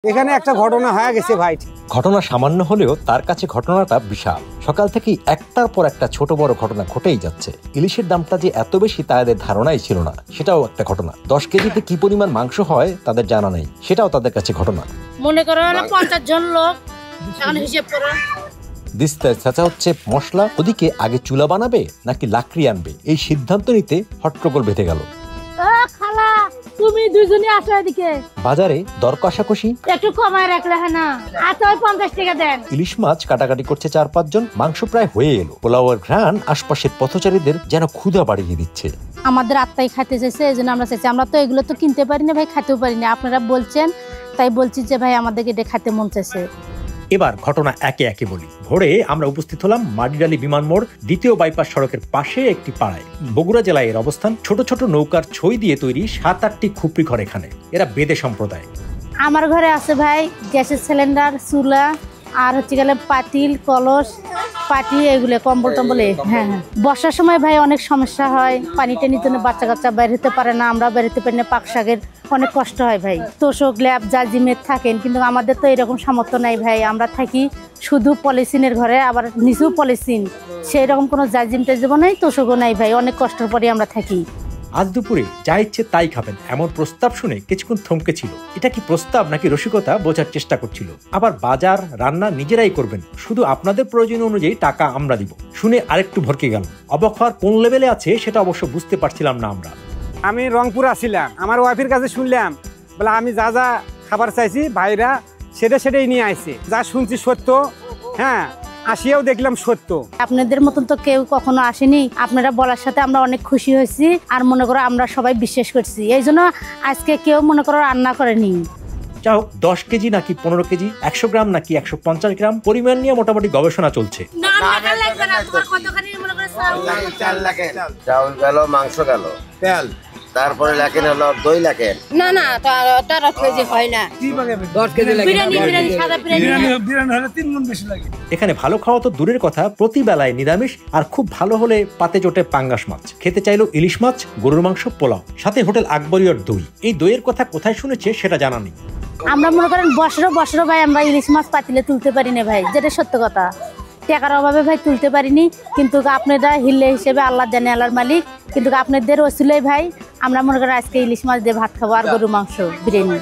এখানে একটা ঘটনা হয়ে গেছে ভাই। ঘটনা সামান্য হলেও তার কাছে ঘটনাটা বিশাল। সকাল থেকেই একটার পর একটা ছোট বড় ঘটনা ঘটেই যাচ্ছে। ইলিশের দামটা যে এত বেশি তাদের ধারণাই ছিল না, সেটাও একটা ঘটনা। 10 কেজিতে কি পরিমাণ মাংস হয় তাদের জানা নেই, সেটাও তাদের কাছে ঘটনা। মনে করো 50 জন লোক, এখন হিসেব করো। দিস্তায় চাচা হচ্ছে মশলা, ওদিকে আগে চুলা বানাবে নাকি লাকড়ি আনবে, এই সিদ্ধান্ত নিতে হট্টগোল বেঁধে গেল। খালা তুমি দুইজনই আসো এদিকে। বাজারে দর কষাকষি, একটু কমায় রাখলে হয় না? আচ্ছা 50 টাকা দেন। ইলিশ মাছ কাটাকাটি করছে 4-5 জন। মাংস প্রায় হয়ে এলো। পোলাওয়ের ঘ্রাণ আশপাশের পথচারীদের যেন ক্ষুধা বাড়িয়ে দিচ্ছে। আমাদের আত্মাই খাইতে চাইছে, এই জন্য আমরা চাইছি। আমরা তো এগুলো তো কিনতে পারি না ভাই, খাইতেও পারি না। আপনারা বলছেন তাই বলছি যে ভাই আমাদেরকে এটা খাইতে মন চাইছে। এবার ঘটনা একে একে বলি। ভোরে আমরা উপস্থিত হলাম মাটিডালি বিমান মোড় দ্বিতীয় বাইপাস সড়কের পাশে একটি পাড়ায়। বগুড়া জেলায় এর অবস্থান। ছোট ছোট নৌকার ছই দিয়ে তৈরি 7-8টি খুপড়ি ঘর এখানে। এরা বেদে সম্প্রদায়। আমার ঘরে আছে ভাই গ্যাসের সিলিন্ডার, চুলা, আর হচ্ছে গেলে পাতিল, কলস, পাটি, এগুলো কম্বল টম্বল। হ্যাঁ, বর্ষার সময় ভাই অনেক সমস্যা হয়। পানি টানির জন্য বাচ্চা কাচ্চা বের হতে পারে না, আমরা বের হতে পারি না। পাক শাকের অনেক কষ্ট হয় ভাই। তোষক ল্যাব জাজিমের থাকেন, কিন্তু আমাদের তো এরকম সামর্থ্য নাই ভাই। আমরা থাকি শুধু পলিথিনের ঘরে, আবার নিচেও পলিথিন। সেই রকম কোনো জাজিম টাজিমও নাই, তোষকও নাই ভাই। অনেক কষ্টের পরে আমরা থাকি। আজ দুপুরে যা ইচ্ছে তাই খাবেন এমন প্রস্তাব শুনে কিছুক্ষণ থমকে ছিল। এটা কি প্রস্তাব নাকি রসিকতা বোঝার চেষ্টা করছিল। আবার বাজার রান্না নিজেরাই করবেন, শুধু আপনাদের প্রয়োজন অনুযায়ী টাকা আমরা দিব। শুনে আরেকটু ভরকে গেল। অবাক হওয়ার কোন লেভেলে আছে সেটা অবশ্য বুঝতে পারছিলাম না আমরা। আমি রংপুর আসছিলাম, আমার ওয়াইফের কাছে শুনলাম, বলে আমি যা যা খাবার চাইছি ভাইরা সেটাই নিয়ে আসছে। যা শুনছি সত্য, হ্যাঁ, আসিয়াও দেখলাম সত্য। আপনাদের মতন তো কেউ কখনো আসেনি। আপনারা বলার সাথে আমরা অনেক খুশি হয়েছি, আর মনে করো আমরা সবাই বিশ্বাস করছি। এই জন্য আজকে কেউ মনে করো রান্না করেনি। যা হোক, 10 কেজি নাকি 15 কেজি, 100 গ্রাম নাকি 150 গ্রাম, পরিমাণ নিয়ে মোটামুটি গবেষণা চলছে। চাউল গেল, মাংস গেল, তেল, তারপরে লেখেন হলো দই লেখেন। না 10 কেজি হয় না, 10 কেজি লাগে। বিরিয়ানি সাদা বিরিয়ানি হলে 3 গুণ বেশি লাগে। এখানে ভালো খাওয়া তো দূরের কথা, প্রতি বেলায় নিরামিষ, আর খুব ভালো হলে পাতে জোটে পাঙ্গাস মাছ। খেতে চাইলো ইলিশ মাছ, গরুর মাংস, পোলাও, সাথে হোটেল আকবরিয়ার দই। এই দইয়ের কথা কোথায় শুনেছে সেটা জানা নেই। আমরা মনে করেন বছর ভাই আমরা ইলিশ মাছ পাতিলে তুলতে পারি না ভাই, যেটা সত্য কথা। টাকার অভাবে ভাই তুলতে পারিনি, কিন্তু আপনারা হিল্লে হিসেবে আল্লাহ জানে, আল্লাহর মালিক। কিন্তু আপনাদের ওসিলায় ভাই আমরা মনে করেন আজকে ইলিশ মাছ দিয়ে ভাত খাবো, আর গরুর মাংস, বিরিয়ানি।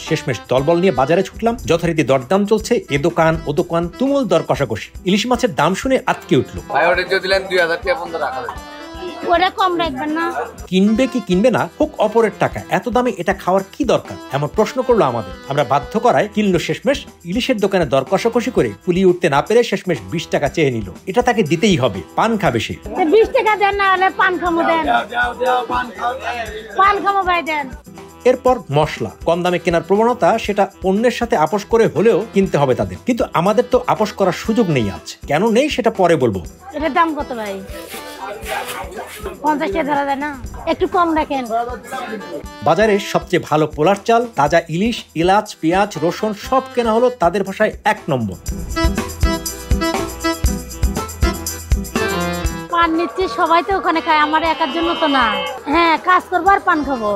শেষমেশ দলবল নিয়ে বাজারে ছুটলাম। যথারীতি দরদাম চলছে, এ দোকান ও দোকান, তুমুল দর কষাকষি। ইলিশ মাছের দাম শুনে আটকে উঠলো। ওরা কম রাখবেন না। কিনবে কি কিনবে না, হোক অপরের টাকা, এত দামে এটা খাওয়ার কি দরকার, এমন প্রশ্ন করলো আমাদের। আমরা বাধ্য করায় কিনলো। শেষমেশ ইলিশের দোকানে দর কষাকষি করে কুলিয়ে উঠতে না পেরে শেষমেশ 20 টাকা চেয়ে নিল। এটা তাকে দিতেই হবে, পান খাবে সে। 20 টাকা দেন, না হলে পান খামো দেন। পান খামো ভাই দেন। এরপর মশলা কম দামে কেনার প্রবণতা, সেটা অন্যের সাথে আপোষ করে হলেও কিনতে হবে তাদের। কিন্তু আমাদের তো আপোষ করার সুযোগ নেই আজ। কেন নেই সেটা পরে বলবো। এটার দাম কত ভাই? 50 টাকা ধরা যায় না? একটু কম রাখেন। বাজারের সবচেয়ে ভালো পোলার চাল, তাজা ইলিশ, এলাচ, পেঁয়াজ, রসুন সব কেনা হলো তাদের ভাষায় 1 নম্বর। পান নিচ্ছি, সবাই তো ওখানে খায়, আমার একার জন্য তো না। হ্যাঁ, কাজ করবো আর পান খাবো।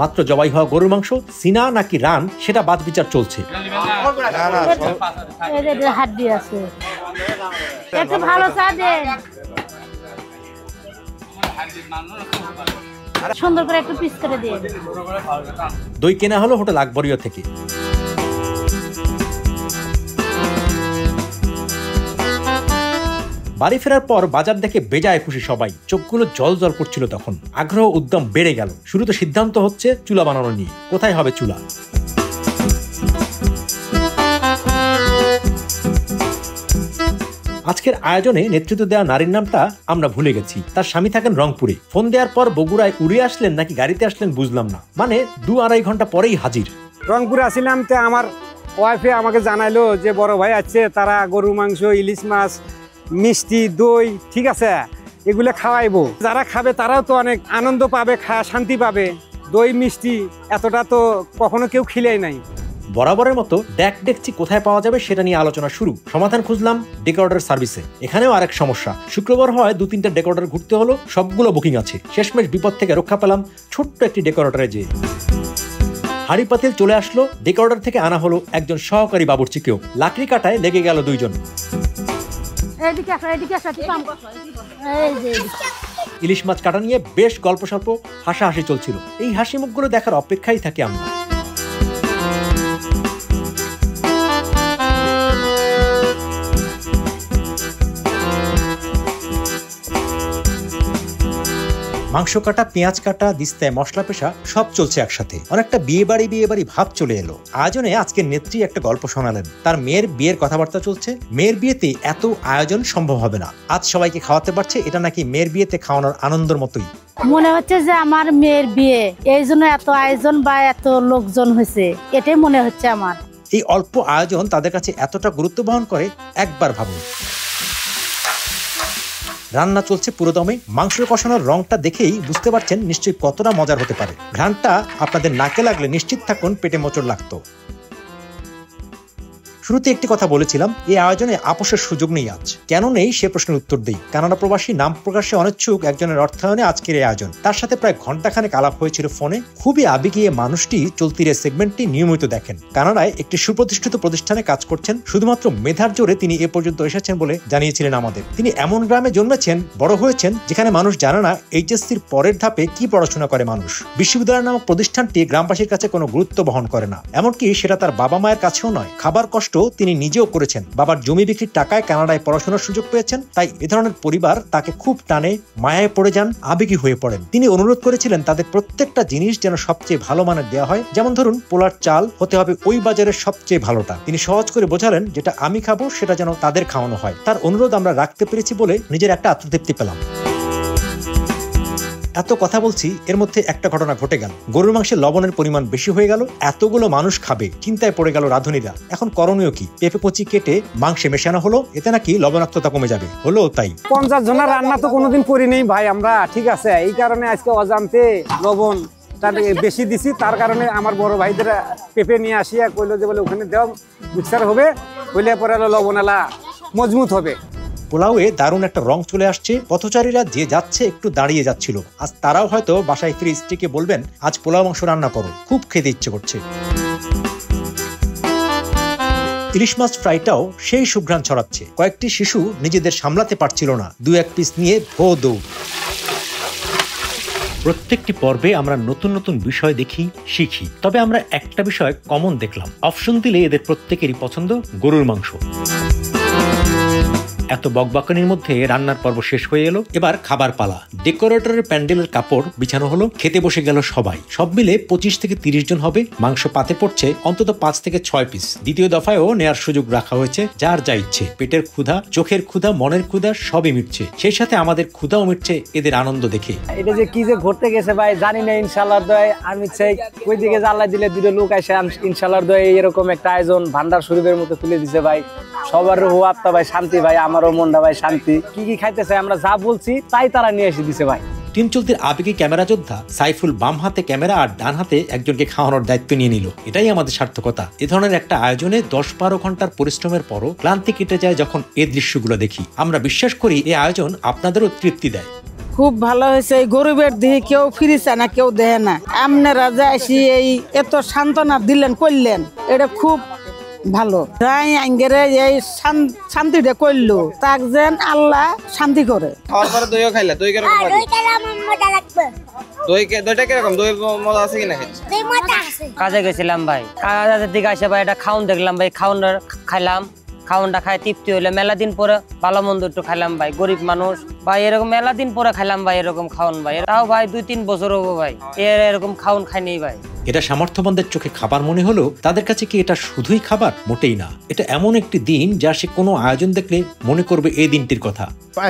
মাত্র জবাই হওয়া গরুর মাংস, সিনা নাকি রান সেটা বাদ বিচার চলছে। হাড্ডি আছে, একটু ভালো চা দেন, সুন্দর করে একটু পিস করে দিয়ে। দই কেনা হলো হোটেল আকবরিয়া থেকে। বাড়ি ফেরার পর বাজার দেখে বেজায় খুশি সবাই। চোখগুলো জল জল করছিল তখন। আগ্রহ উদ্যম বেড়ে গেল। শুরুতে সিদ্ধান্ত হচ্ছে চুলা বানানো নিয়ে। কোথায় হবে চুলা? আজকের আয়োজনে নেতৃত্ব দেওয়া নারীর নামটা আমরা ভুলে গেছি। তার স্বামী থাকেন রংপুরে। ফোন দেওয়ার পর বগুড়ায় উড়ে আসলেন নাকি গাড়িতে আসলেন বুঝলাম না। মানে 2-2.5 ঘন্টা পরেই হাজির। রংপুরে আসছিলাম, তো আমার ওয়াইফে আমাকে জানাইলো যে বড় ভাই আছে, তারা গরুর মাংস, ইলিশ মাছ, মিষ্টি, দই, ঠিক আছে, এগুলো খাওয়াইবো। যারা খাবে তারাও তো অনেক আনন্দ পাবে, শান্তি পাবে। দই মিষ্টি এতটা তো কখনো কেউ খিলেই নাই। বরাবরের মতো ডেকচি কোথায় পাওয়া যাবে সেটা নিয়ে আলোচনা শুরু। সমাধান খুঁজলাম ডেকোরেটর সার্ভিসে। এখানেও আরেক সমস্যা। শুক্রবার হয় 2-3টা ডেকোরেটর ঘুরতে হলো, সবগুলো বুকিং আছে। শেষমেশ বিপদ থেকে রক্ষা পেলাম ছোট্ট একটি ডেকোরেটরে যেয়ে। হাঁড়ি পাতিল চলে আসলো, ডেকোরেটর থেকে আনা হলো একজন সহকারী বাবুর্চিকেও। লাকড়ি কাটায় লেগে গেল দুইজন। ইলিশ মাছ কাটা নিয়ে বেশ গল্প সল্প হাসাহাসি চলছিল। এই হাসি মুখগুলো দেখার অপেক্ষায় থাকি আমরা। মাংস কাটা, পেঁয়াজ কাটা, দিস্তায় মশলা পেশা সব চলছে একসাথে। অনেকটা বিয়ে বাড়ি ভাব চলে এলো। আয়োজনে আজকে নেত্রী একটা গল্প শোনালেন। তার মেয়ের বিয়ের কথাবার্তা চলছে। মেয়ের বিয়েতে এত আয়োজন সম্ভব হবে না। আজ সবাইকে খাওয়াতে পারছে, এটা নাকি মেয়ের বিয়েতে খাওয়ানোর আনন্দের মতোই। মনে হচ্ছে যে আমার মেয়ের বিয়ে, এই জন্য এত আয়োজন বা এত লোকজন হয়েছে, এটাই মনে হচ্ছে আমার। এই অল্প আয়োজন তাদের কাছে এতটা গুরুত্ব বহন করে একবার ভাবুন। রান্না চলছে পুরো দমে। মাংসের কষানোর রংটা দেখেই বুঝতে পারছেন নিশ্চয়ই কতটা মজার হতে পারে। ঘ্রাণটা আপনাদের নাকে লাগলে নিশ্চিত থাকুন পেটে মোচড় লাগতো। শুরুতে একটি কথা বলেছিলাম, এই আয়োজনে আপোষের সুযোগ নেই। আজ কেন নেই সে প্রশ্নের উত্তর দেই। কানাডা প্রবাসী, নাম প্রকাশে অনিচ্ছুক একজনের অর্থায়নে আজকের এই আয়োজন। তার সাথে প্রায় ঘন্টাখানেক আলাপ হয়েছিল ফোনে। খুবই আবেগী মানুষটি চলতির এই সেগমেন্টটি নিয়মিত দেখেন। কানাডায় একটি সুপ্রতিষ্ঠিত প্রতিষ্ঠানে কাজ করছেন। শুধুমাত্র মেধার জোরে তিনি এ পর্যন্ত এসেছেন বলে জানিয়েছিলেন আমাদের। তিনি এমন গ্রামে জন্মেছেন, বড় হয়েছেন, যেখানে মানুষ জানে না এইচএসসির পরের ধাপে কি পড়াশোনা করে মানুষ। বিশ্ববিদ্যালয় নামক প্রতিষ্ঠানটি গ্রামবাসীর কাছে কোনো গুরুত্ব বহন করে না। এমনকি সেটা তার বাবা মায়ের কাছেও নয়। খাবার কষ্ট তিনি নিজেও করেছেন। বাবার জমি বিক্রির টাকায় কানাডায় পড়াশোনার সুযোগ পেয়েছেন। তাই এ ধরনের পরিবার তাকে খুব টানে, মায়ায় পড়ে যান, আবেগী হয়ে পড়েন। তিনি অনুরোধ করেছিলেন তাদের প্রত্যেকটা জিনিস যেন সবচেয়ে ভালো মানের দেওয়া হয়। যেমন ধরুন, পোলার চাল হতে হবে ওই বাজারের সবচেয়ে ভালোটা। তিনি সহজ করে বোঝালেন যেটা আমি খাবো সেটা যেন তাদের খাওয়ানো হয়। তার অনুরোধ আমরা রাখতে পেরেছি বলে নিজের একটা আত্মতৃপ্তি পেলাম। এত কথা বলছি, এর মধ্যে একটা ঘটনা ঘটে গেল। গরুর মাংসে লবণের পরিমাণ বেশি হয়ে গেল। এতগুলো মানুষ খাবে, চিন্তায় পড়ে গেল রাঁধুনিরা। এখন করণীয় কি? পেঁপে কচি কেটে মাংসে মেশানো হলো, এতে নাকি লবণাক্ততা কমে যাবে। হলো তাই। 50 জনের রান্না তো কোনোদিন করি নেই ভাই আমরা, ঠিক আছে? এই কারণে আজকে অজান্তে লবণ বেশি দিছি। তার কারণে আমার বড় ভাইদের পেঁপে নিয়ে আসিয়া কইলো যে বলে ওখানে দেওয়া মিক্সার হবে, হইলে পরে লবণ এলা মজবুত হবে। পোলাওয়ে দারুণ একটা রং চলে আসছে। পথচারীরা যে যাচ্ছে একটু দাঁড়িয়ে যাচ্ছিল। আজ তারাও হয়তো বাসায় ফিরে স্ত্রীকে বলবেন আজ পোলাও মাংস রান্না করো, খুব খেতে ইচ্ছে করছে। ইলিশ মাছ ফ্রাইটাও সেই সুঘ্রাণ ছড়াচ্ছে। কয়েকটি শিশু নিজেদের সামলাতে পারছিল না, 2-1 পিস নিয়ে ভো দৌড়। প্রত্যেকটি পর্বে আমরা নতুন নতুন বিষয় দেখি, শিখি। তবে আমরা একটা বিষয় কমন দেখলাম। অপশন দিলে এদের প্রত্যেকেরই পছন্দ গরুর মাংস। এত বকবকানির মধ্যে রান্নার পর্ব শেষ হয়ে এলো। এবার খাবার পালা। ডেকোরেটরের প্যান্ডেলের কাপড় বিছানো হলো। খেতে বসে গেল সবাই। সব মিলে 25 থেকে 30 জন হবে। মাংস পাতে পড়ছে অন্তত 5 থেকে 6 পিস। দ্বিতীয় দফায়ও নেয়ার সুযোগ রাখা হয়েছে। যার যা ইচ্ছে। পেটের ক্ষুধা, চোখের ক্ষুধা, মনের ক্ষুধা সবই মিটছে। সেই সাথে আমাদের ক্ষুধাও মিটছে এদের আনন্দ দেখে। এটা যে কি যে ঘটতে গেছে ভাই জানি না। ইনশাআল্লাহর দয়ায় আমি চাই ওই দিকে আল্লাহ দিলে দুটো লোক আসে ইনশাআল্লাহর দয়ায় এরকম একটা আয়োজন ভান্ডার শরীফের মতো তুলে দিছে ভাই। সবার রুহ আত্মা ভাই শান্তি ভাই, আমারও মনটা ভাই শান্তি। কি কি খাইতে চাই আমরা যা বলছি তাই তারা নিয়ে এসে দিছে ভাই। টিম চলতির আবেগী ক্যামেরা যোদ্ধা সাইফুল বাম হাতে ক্যামেরা আর ডান হাতে একজনকে খাওয়ানোর দায়িত্ব নিয়ে নিল। এটাই আমাদের সার্থকতা। এ ধরনের একটা আয়োজনে 10-12 ঘন্টার পরিশ্রমের পরও ক্লান্তি কেটে যায় যখন এই দৃশ্যগুলো দেখি। আমরা বিশ্বাস করি এই আয়োজন আপনাদেরও তৃপ্তি দেয়। খুব ভালো হয়েছে। এই গরিবের দিকে কেউ ফিরিছে না, কেউ দেয় না। আপনারা যে আসি এই এত সান্ত্বনা দিলেন, করলেন, এটা খুব ভালো। এই শান্তিটা করলো, তাক যেন আল্লাহ শান্তি করে। খাওয়ার পরে দইও খাইলা? দই কিরকম লাগে? দইটা কিরকম? দই মজা আছে কিনা? কাজে গেছিলাম ভাই, কাজের দিকে আসে ভাই একটা খাউন দেখলাম ভাই। খাউনটা খাইলাম। খাউনটা খাই তৃপ্তি হইলে মেলা দিন পরে ভালো মন্দ একটু খাইলাম ভাই। গরিব মানুষ ভাই, এরকম মেলা দিন পরে খাইলাম ভাই এরকম খাউন ভাই। তাও ভাই 2-3 বছর হবো ভাই এরকম খাউন খাইনি ভাই। এটা সামর্থ্যবানদের চোখে খাবার মনে হলো, তাদের কাছে কি এটা শুধুই খাবার? মোটেই না। এটা এমন একটি দিন যা সে কোনো আয়োজন দেখলে মনে করবে এই দিনটির কথা।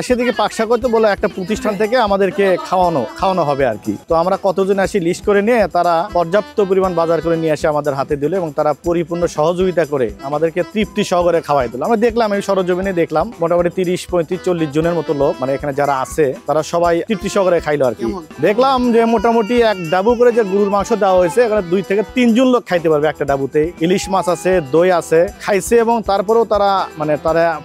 সেদিকে পাকশা করতে বলে একটা প্রতিষ্ঠান থেকে আমাদেরকে খাওয়ানো হবে আর কি। তো আমরা কতজন আসি লিস্ট করে নিয়ে তারা পর্যাপ্ত পরিমাণ বাজার করে নিয়ে আসে আমাদের হাতে দিল এবং তারা পরিপূর্ণ সহযোগিতা করে আমাদেরকে তৃপ্তি সহকারে খাওয়াই দিল। আমরা দেখলাম, এই সরজমিনে দেখলাম মোটামুটি 30, 35, 40 জনের মতো লোক, মানে এখানে যারা আছে তারা সবাই তৃপ্তি সহকারে খাইলো আর কি। দেখলাম যে মোটামুটি 1 ডাবু করে যে গরুর মাংস দেওয়া হয়েছে, করে 2 থেকে 3 জন লোক খাইতে পারবে একটা ডাবুতে। ইলিশ মাছ আছে, দই আছে, খাইছে এবং তারপরেও তারা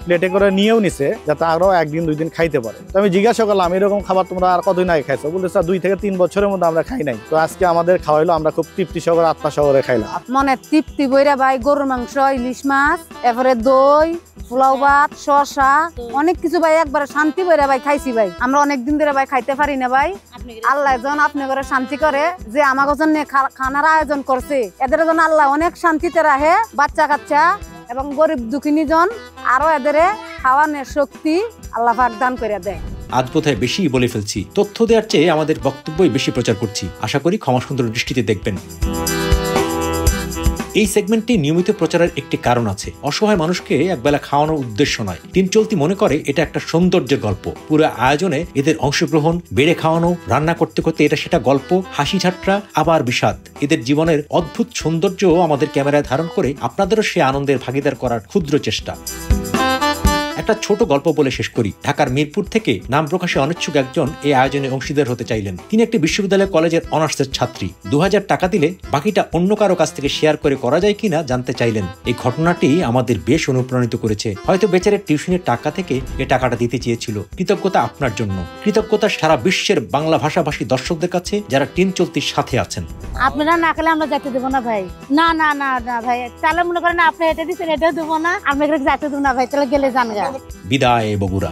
প্লেটে করে নিয়েও নিছে যাতে আরো 1 দিন 2 দিন খাইতে পারে। তো আমি জিজ্ঞাসা করলাম এরকম খাবার তোমরা আর কতদিন আগে খাইছো? বলতে স্যার 2 থেকে 3 বছরের মধ্যে আমরা খাই নাই। তো আজকে আমাদের খাওয়াইলো, আমরা খুব তৃপ্তি সহকারে আত্মা সহকারে খাইলাম। মনে তৃপ্তি বইরা ভাই, গরুর মাংস, ইলিশ মাছ, এরপরে দই, পোলাও ভাত, শসা, অনেক কিছু ভাই একবারে শান্তি বইরা ভাই খাইছি ভাই। আমরা অনেক দিন ধরে ভাই খাইতে পারি না ভাই। আল্লাহ যেন আপনি করে শান্তি করে, যে আমাকে জন্য খানার আয়োজন করছে এদের জন্য আল্লাহ অনেক শান্তিতে রাখে। বাচ্চা কাচ্চা এবং গরিব দুঃখিনী জন আরো এদের খাওয়ানোর শক্তি আল্লাহ পাক দান করে দেয়। আজ বোধহয় বেশি বলে ফেলছি, তথ্য দেওয়ার চেয়ে আমাদের বক্তব্যই বেশি প্রচার করছি। আশা করি ক্ষমা সুন্দর দৃষ্টিতে দেখবেন। এই সেগমেন্টটি নিয়মিত প্রচারের একটি কারণ আছে। অসহায় মানুষকে একবেলা খাওয়ানোর উদ্দেশ্য নয়, দিন চলতি মনে করে এটা একটা সৌন্দর্যের গল্প। পুরো আয়োজনে এদের অংশগ্রহণ, বেড়ে খাওয়ানো, রান্না করতে করতে এটা সেটা গল্প, হাসি ঠাট্টা, আবার বিষাদ। এদের জীবনের অদ্ভুত সৌন্দর্য আমাদের ক্যামেরায় ধারণ করে আপনাদেরও সে আনন্দের ভাগিদার করার ক্ষুদ্র চেষ্টা। একটা ছোট গল্প বলে শেষ করি। ঢাকার মিরপুর থেকে নাম প্রকাশে অনিচ্ছুক একজন এই আয়োজনে অংশীদার হতে চাইলেন। তিনি একটি বিশ্ববিদ্যালয় কলেজের অনার্সের ছাত্রী। 2000 টাকা দিলে বাকিটা অন্য কারো কাছ থেকে শেয়ার করে করা যায় কিনা জানতে চাইলেন। এই ঘটনাটি আমাদের বেশ অনুপ্রাণিত করেছে। হয়তো বেচারের টিউশনের টাকা থেকে এই টাকাটা দিতে চেয়েছিল। কৃতজ্ঞতা আপনার জন্য, কৃতজ্ঞতা সারা বিশ্বের বাংলা ভাষাভাষী দর্শকদের কাছে যারা টিন চলতির সাথে আছেন। আপনারা না খেলে আমরা যাইতে দেবো না ভাই। না না না না ভাই, তাহলে মনে করেন আপনি এটা দিচ্ছেন, এটাও দেবো না, আমি যাইতে দেবো না ভাই। তাহলে গেলে জানগা। বিদায় বগুড়া।